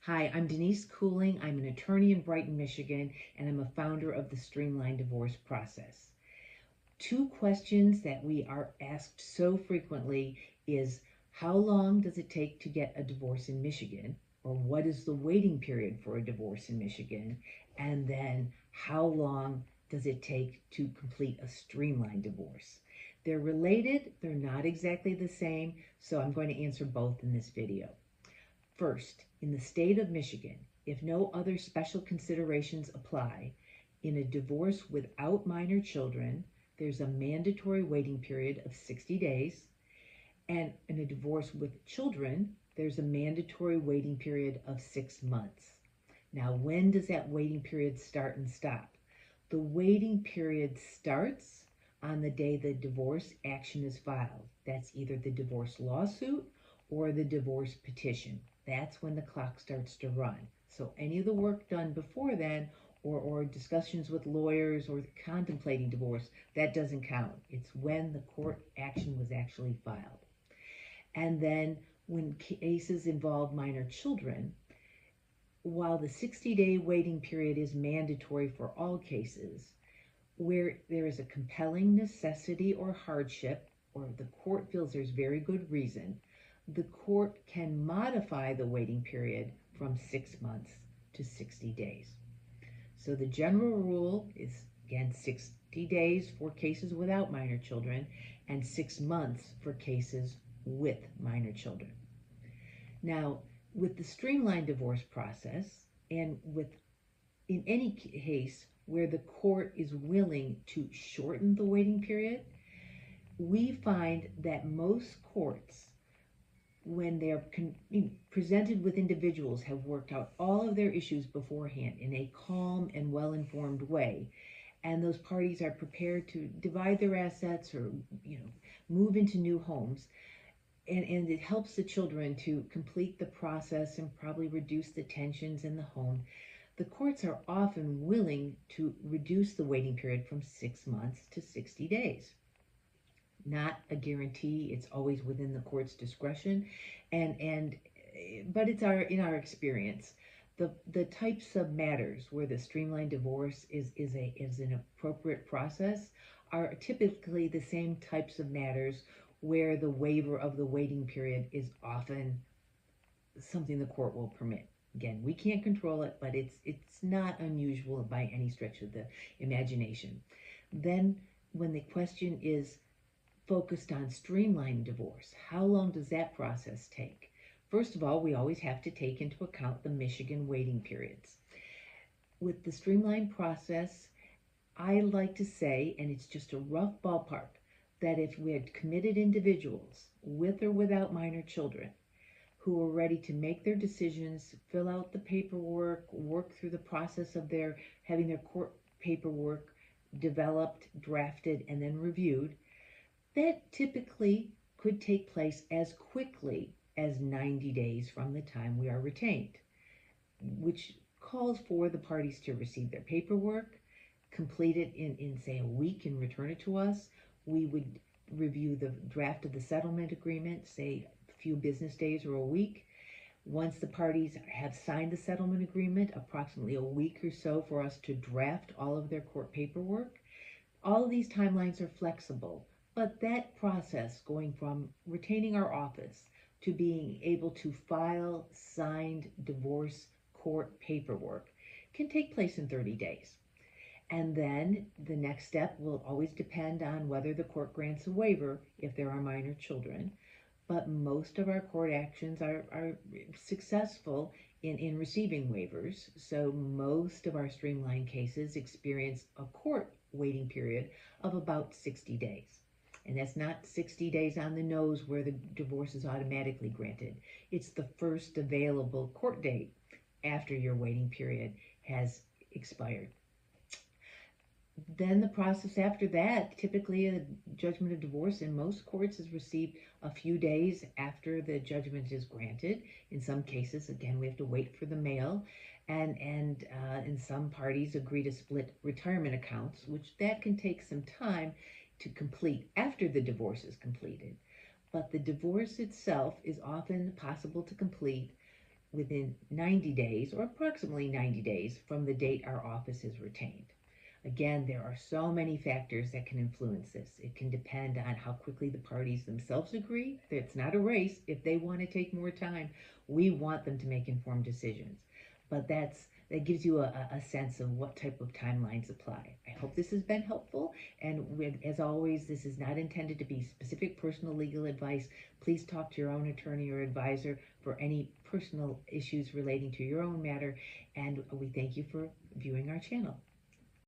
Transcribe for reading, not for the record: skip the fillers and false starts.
Hi, I'm Denise Cooling. I'm an attorney in Brighton, Michigan, and I'm a founder of the Streamline Divorce process. Two questions that we are asked so frequently is how long does it take to get a divorce in Michigan? Or what is the waiting period for a divorce in Michigan? And then how long does it take to complete a streamlined divorce? They're related, they're not exactly the same, so I'm going to answer both in this video. First, in the state of Michigan, if no other special considerations apply, in a divorce without minor children, there's a mandatory waiting period of 60 days, and in a divorce with children, there's a mandatory waiting period of 6 months. Now, when does that waiting period start and stop? The waiting period starts on the day the divorce action is filed. That's either the divorce lawsuit or the divorce petition. That's when the clock starts to run. So any of the work done before then or discussions with lawyers or contemplating divorce, that doesn't count. It's when the court action was actually filed. And then when cases involve minor children, while the 60-day waiting period is mandatory for all cases, where there is a compelling necessity or hardship, or the court feels there's very good reason, the court can modify the waiting period from 6 months to 60 days. So the general rule is, again, 60 days for cases without minor children and 6 months for cases with minor children. Now, with the streamlined divorce process, and in any case where the court is willing to shorten the waiting period, we find that most courts, when they're presented with individuals, have worked out all of their issues beforehand in a calm and well-informed way, and those parties are prepared to divide their assets or move into new homes. And it helps the children to complete the process and probably reduce the tensions in the home. The courts are often willing to reduce the waiting period from 6 months to 60 days. Not a guarantee, it's always within the court's discretion, but it's in our experience. The types of matters where the streamlined divorce is an appropriate process are typically the same types of matters where the waiver of the waiting period is often something the court will permit. Again, we can't control it, but it's not unusual by any stretch of the imagination. Then when the question is focused on streamlined divorce, how long does that process take? First of all, we always have to take into account the Michigan waiting periods. With the streamlined process, I like to say, and it's just a rough ballpark, that if we had committed individuals with or without minor children who were ready to make their decisions, fill out the paperwork, work through the process of having their court paperwork developed, drafted, and then reviewed, that typically could take place as quickly as 90 days from the time we are retained, which calls for the parties to receive their paperwork, complete it in say, a week and return it to us. We would review the draft of the settlement agreement, say a few business days or a week. Once the parties have signed the settlement agreement, approximately a week or so for us to draft all of their court paperwork. All of these timelines are flexible, but that process going from retaining our office to being able to file signed divorce court paperwork can take place in 30 days. And then the next step will always depend on whether the court grants a waiver if there are minor children. But most of our court actions are successful in receiving waivers. So most of our streamlined cases experience a court waiting period of about 60 days. And that's not 60 days on the nose where the divorce is automatically granted. It's the first available court date after your waiting period has expired. Then the process after that, typically a judgment of divorce in most courts is received a few days after the judgment is granted. In some cases, again, we have to wait for the mail, and in some parties agree to split retirement accounts, which that can take some time to complete after the divorce is completed. But the divorce itself is often possible to complete within 90 days or approximately 90 days from the date our office is retained. Again, there are so many factors that can influence this. It can depend on how quickly the parties themselves agree. It's not a race. If they want to take more time, we want them to make informed decisions. But that gives you a sense of what type of timelines apply. I hope this has been helpful. And as always, this is not intended to be specific personal legal advice. Please talk to your own attorney or advisor for any personal issues relating to your own matter. And we thank you for viewing our channel.